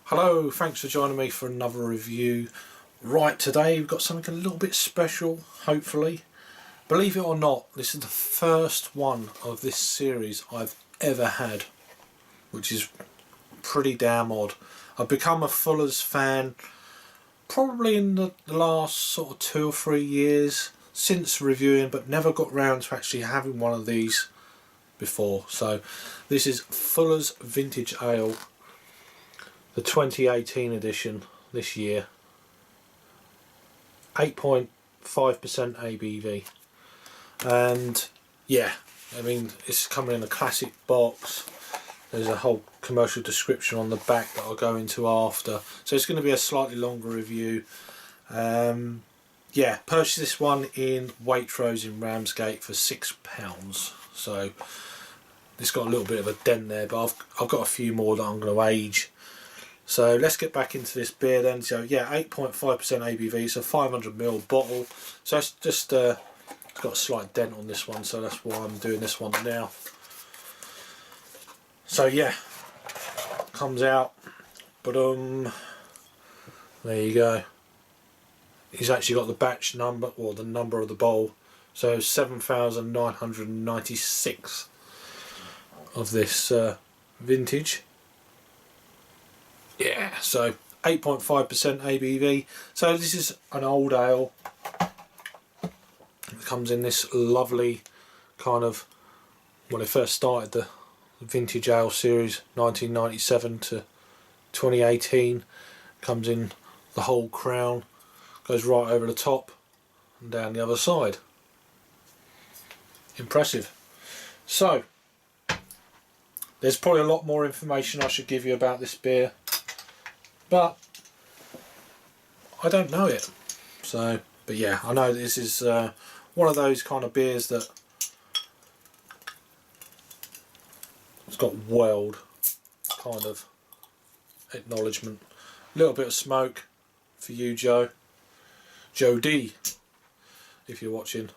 Hello, thanks for joining me for another review. Right, today we've got something a little bit special, hopefully. Believe it or not, this is the first one of this series I've ever had, which is pretty damn odd. I've become a Fuller's fan probably in the last sort of 2 or 3 years since reviewing, but never got round to actually having one of these before. So this is Fuller's Vintage Ale, the 2018 edition this year. 8.5% ABV, and yeah, I mean, it's coming in a classic box. There's a whole commercial description on the back that I'll go into after, so it's going to be a slightly longer review. Yeah, purchased this one in Waitrose in Ramsgate for £6. So it's got a little bit of a dent there, but I've got a few more that I'm going to age. So let's get back into this beer then. So yeah, 8.5% ABV, so 500ml bottle. So it's just it's got a slight dent on this one, so that's why I'm doing this one now. So yeah, comes out, but there you go. He's actually got the batch number, or the number of the bowl. So 7,996 of this vintage. Yeah, so 8.5% ABV. So this is an old ale. It comes in this lovely kind of, when it first started the vintage ale series, 1997 to 2018. Comes in the whole crown, goes right over the top and down the other side. Impressive. So there's probably a lot more information I should give you about this beer, but I don't know it. So, but yeah, I know this is one of those kind of beers that it's got world kind of acknowledgement. A little bit of smoke for you, Joe D, if you're watching.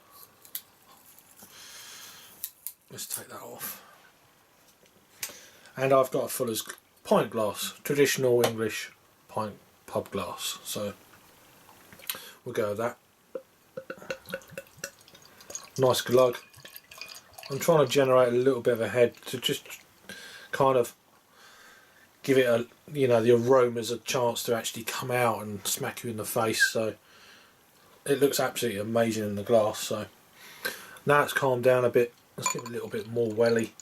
Let's take that off. And I've got a Fuller's pint glass, traditional English pint pub glass, so we'll go with that. Nice glug. I'm trying to generate a little bit of a head to just kind of give it a, you know, the aromas a chance to actually come out and smack you in the face. So it looks absolutely amazing in the glass. So now it's calmed down a bit, let's give it a little bit more welly.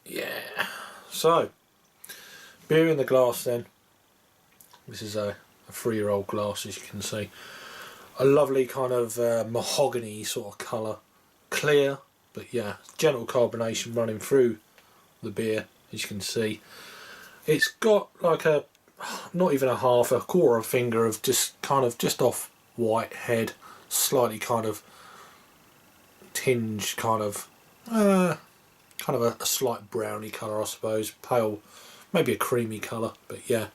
Yeah, so beer in the glass then. This is a 3-year-old glass, as you can see. A lovely kind of mahogany sort of colour. Clear, but yeah, gentle carbonation running through the beer, as you can see. It's got like a, not even a half, a quarter of a finger of just kind of just off white head. Slightly kind of tinged kind of a slight browny colour, I suppose. Pale, maybe a creamy colour, but yeah,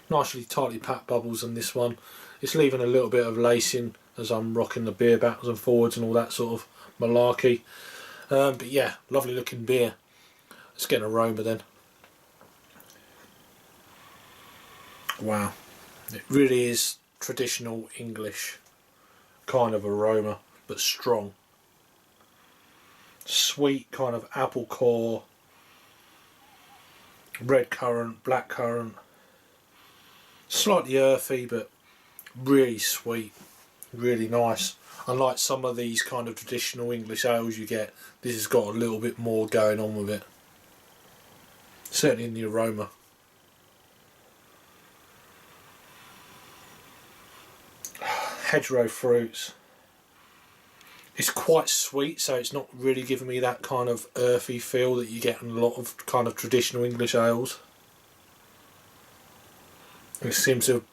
nicely tightly packed bubbles on this one. It's leaving a little bit of lacing as I'm rocking the beer backwards and forwards and all that sort of malarkey. But yeah, lovely looking beer. Let's get an aroma then. Wow, it really is traditional English kind of aroma, but strong. Sweet kind of apple core, red currant, black currant, slightly earthy but really sweet, really nice. Unlike some of these kind of traditional English ales you get, this has got a little bit more going on with it, certainly in the aroma. Hedgerow fruits. It's quite sweet, so it's not really giving me that kind of earthy feel that you get in a lot of kind of traditional English ales. It seems to have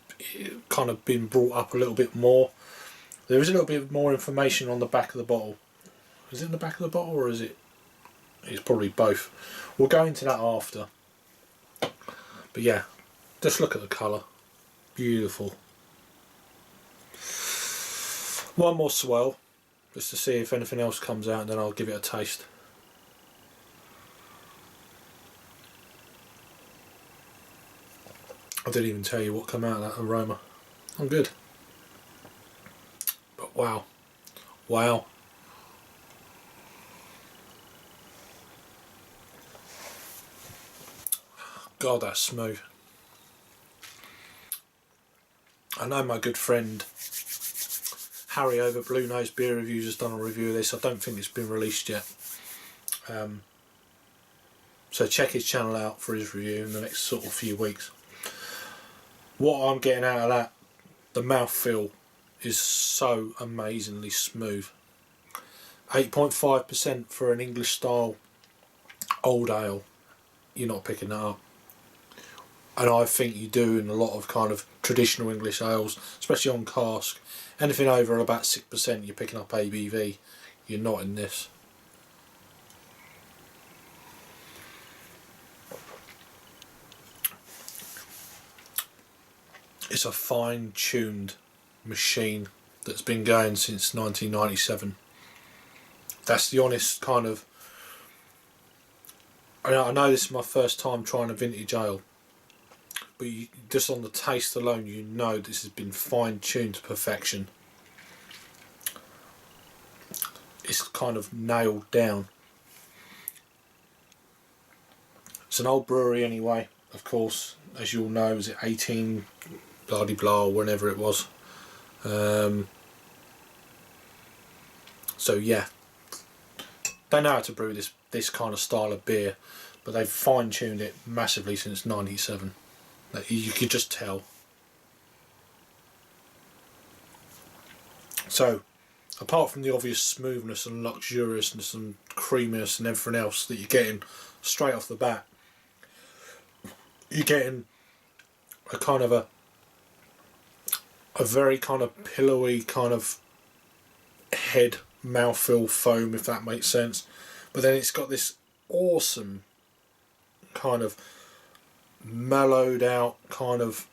kind of been brought up a little bit more. There is a little bit more information on the back of the bottle. Is it in the back of the bottle, or is it? It's probably both. We'll go into that after. But yeah, just look at the colour. Beautiful. One more swirl, just to see if anything else comes out, and then I'll give it a taste. I didn't even tell you what came out of that aroma. I'm good. But wow. Wow. God, that's smooth. I know my good friend Harry over Blue Nose Beer Reviews has done a review of this. I don't think it's been released yet. So check his channel out for his review in the next sort of few weeks. What I'm getting out of that, the mouthfeel is so amazingly smooth. 8.5% for an English style old ale. You're not picking that up. And I think you do in a lot of kind of traditional English ales, especially on cask. Anything over about 6% you're picking up ABV. You're not in this. It's a fine-tuned machine that's been going since 1997. That's the honest kind of... I know this is my first time trying a vintage ale, but just on the taste alone you know this has been fine-tuned to perfection. It's kind of nailed down. It's an old brewery anyway, of course, as you all know. Was it 18 blah de blah or whenever it was. So yeah, they know how to brew this kind of style of beer, but they've fine-tuned it massively since 97. You could just tell. So apart from the obvious smoothness and luxuriousness and creaminess and everything else that you're getting straight off the bat, you're getting a kind of a very kind of pillowy kind of head mouthfeel foam, if that makes sense. But then it's got this awesome kind of mellowed out kind of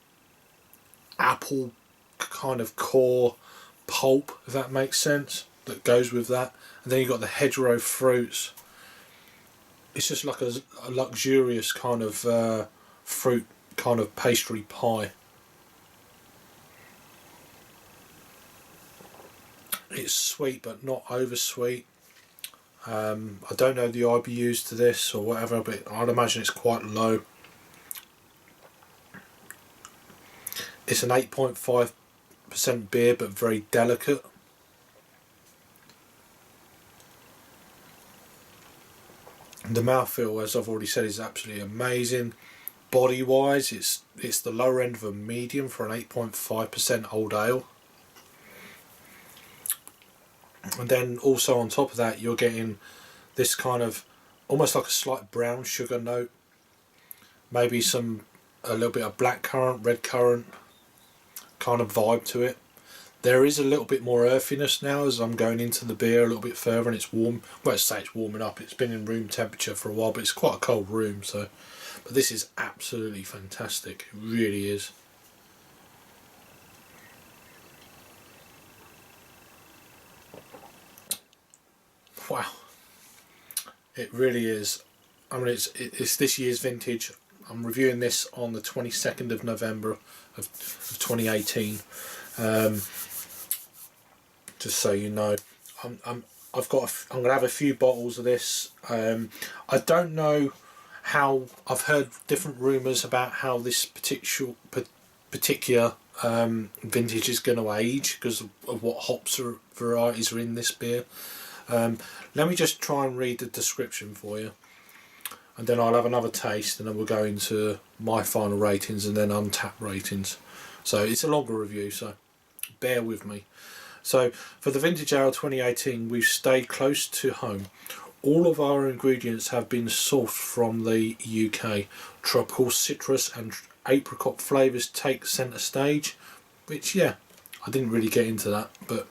apple kind of core pulp, if that makes sense, that goes with that. And then you've got the hedgerow fruits. It's just like a luxurious kind of fruit kind of pastry pie. It's sweet but not over sweet. I don't know the IBUs to this or whatever, but I'd imagine it's quite low. It's an 8.5% beer, but very delicate. The mouthfeel, as I've already said, is absolutely amazing. Body wise, it's the lower end of a medium for an 8.5% old ale. And then also on top of that you're getting this kind of almost like a slight brown sugar note, maybe a little bit of black currant, red currant kind of vibe to it. There is a little bit more earthiness now as I'm going into the beer a little bit further, and it's warm. Well, let's say it's warming up. It's been in room temperature for a while, but it's quite a cold room. So, but this is absolutely fantastic. It really is. Wow, it really is. I mean, it's this year's vintage. I'm reviewing this on the 22nd of November of 2018. Just so you know, I'm gonna have a few bottles of this. I don't know how. I've heard different rumours about how this particular vintage is going to age because of what hops or varieties are in this beer. Let me just try and read the description for you, and then I'll have another taste, and then we'll go into my final ratings and then untapped ratings. So it's a longer review, so bear with me. So for the Vintage Ale 2018, we've stayed close to home. All of our ingredients have been sourced from the UK. Tropical citrus and apricot flavours take centre stage, which, yeah, I didn't really get into that, but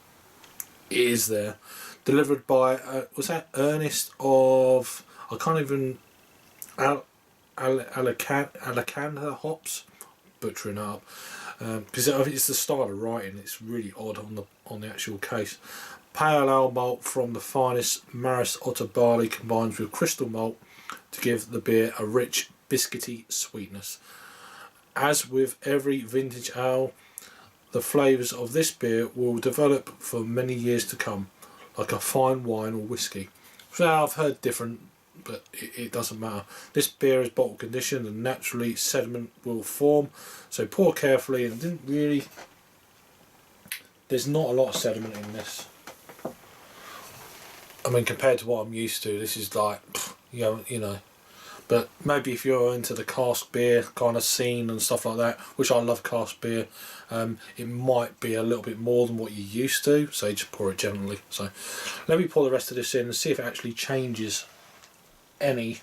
it is there. Delivered by, was that Ernest of, I can't even, Olicana hops, butchering up, because it's the style of writing. It's really odd on the actual case. Pale ale malt from the finest Maris Otter barley combines with crystal malt to give the beer a rich biscuity sweetness. as with every vintage ale, the flavours of this beer will develop for many years to come, like a fine wine or whiskey. So I've heard different, but it doesn't matter. This beer is bottle conditioned and naturally sediment will form, so pour carefully. And didn't really, there's not a lot of sediment in this. I mean, compared to what I'm used to, this is like, you know. But maybe if you're into the cask beer kind of scene and stuff like that, which I love cask beer, it might be a little bit more than what you're used to, so you just pour it gently. So let me pour the rest of this in and see if it actually changes any.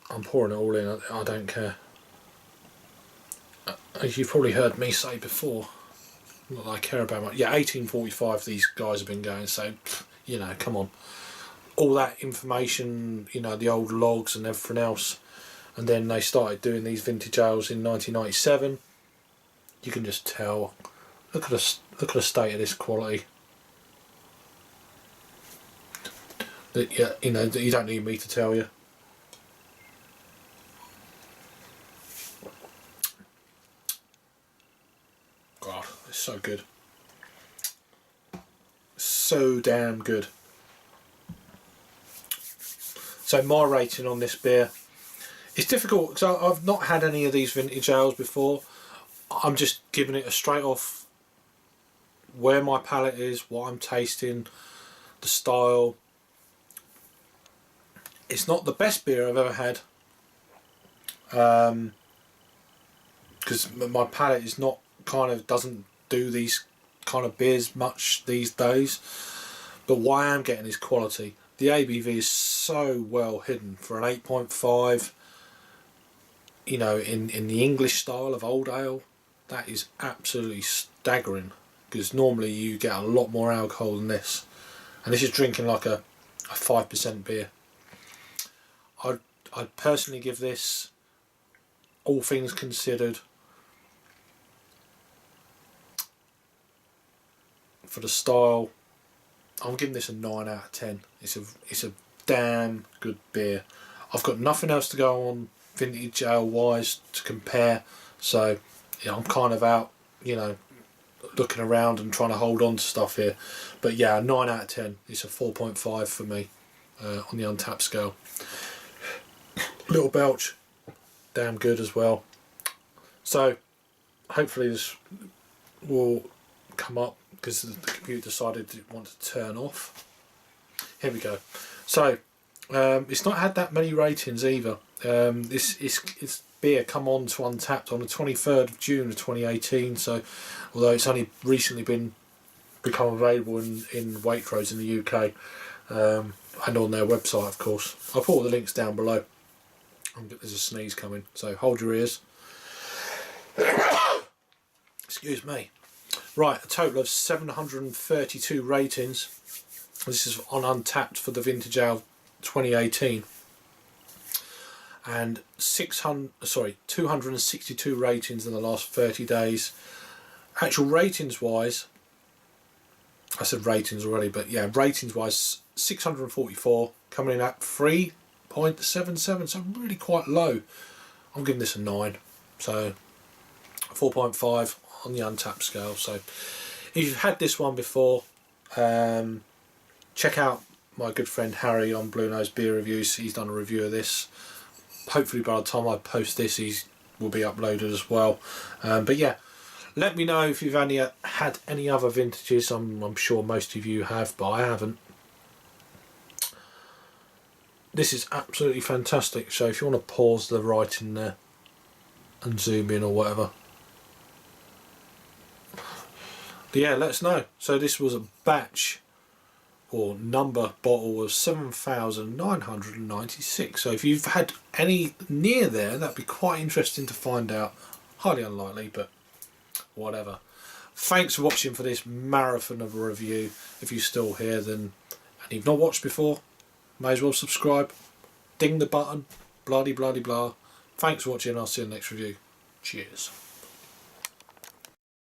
I'm pouring it all in, I don't care. As you've probably heard me say before, not that I care about much. Yeah, 1845 these guys have been going, so, you know, come on. All that information, you know, the old logs and everything else, and then they started doing these vintage ales in 1997. You can just tell. Look at the state of this quality. That, yeah, you know, you don't need me to tell you. God, it's so good. So damn good. So my rating on this beer, it's difficult because I've not had any of these vintage ales before. I'm just giving it a straight off where my palate is, what I'm tasting, the style. It's not the best beer I've ever had, because my palate is not doesn't do these kind of beers much these days. But what I am getting is quality. The ABV is so well hidden for an 8.5. You know, in the English style of old ale, that is absolutely staggering. Because normally you get a lot more alcohol than this, and this is drinking like a 5% beer. I'd personally give this, all things considered, for the style, I'm giving this a 9 out of 10. It's a damn good beer. I've got nothing else to go on vintage ale wise to compare, so yeah, I'm kind of out, you know, looking around and trying to hold on to stuff here. But yeah, 9 out of 10. It's a 4.5 for me on the Untapped scale. Little belch, damn good as well. So hopefully this will come up, because the computer decided to want to turn off. Here we go. So it's not had that many ratings either. This beer come on to Untapped on the 23rd of June of 2018. So although it's only recently become available in Waitrose in the UK, and on their website, of course. I'll put all the links down below. There's a sneeze coming, so hold your ears. Excuse me. Right, a total of 732 ratings. This is on Untapped for the Vintage Ale 2018, and 262 ratings in the last 30 days. Actual ratings wise, I said ratings already, but yeah, ratings wise, 644, coming in at 3.77, so really quite low. I'm giving this a 9, so 4.5 on the Untapped scale. So if you've had this one before, check out my good friend Harry on Blue Nose Beer Reviews. He's done a review of this. Hopefully by the time I post this, will be uploaded as well. But yeah, let me know if you've had any other vintages. I'm sure most of you have, but I haven't. This is absolutely fantastic. So if you want to pause the writing there and zoom in or whatever. But yeah, let us know. So this was a batch or number bottle of 7,996. So if you've had any near there, that'd be quite interesting to find out. Highly unlikely, but whatever. Thanks for watching for this marathon of a review. If you're still here, then and you've not watched before, may as well subscribe, ding the button, bloody bloody blah. Thanks for watching. I'll see you in the next review. Cheers.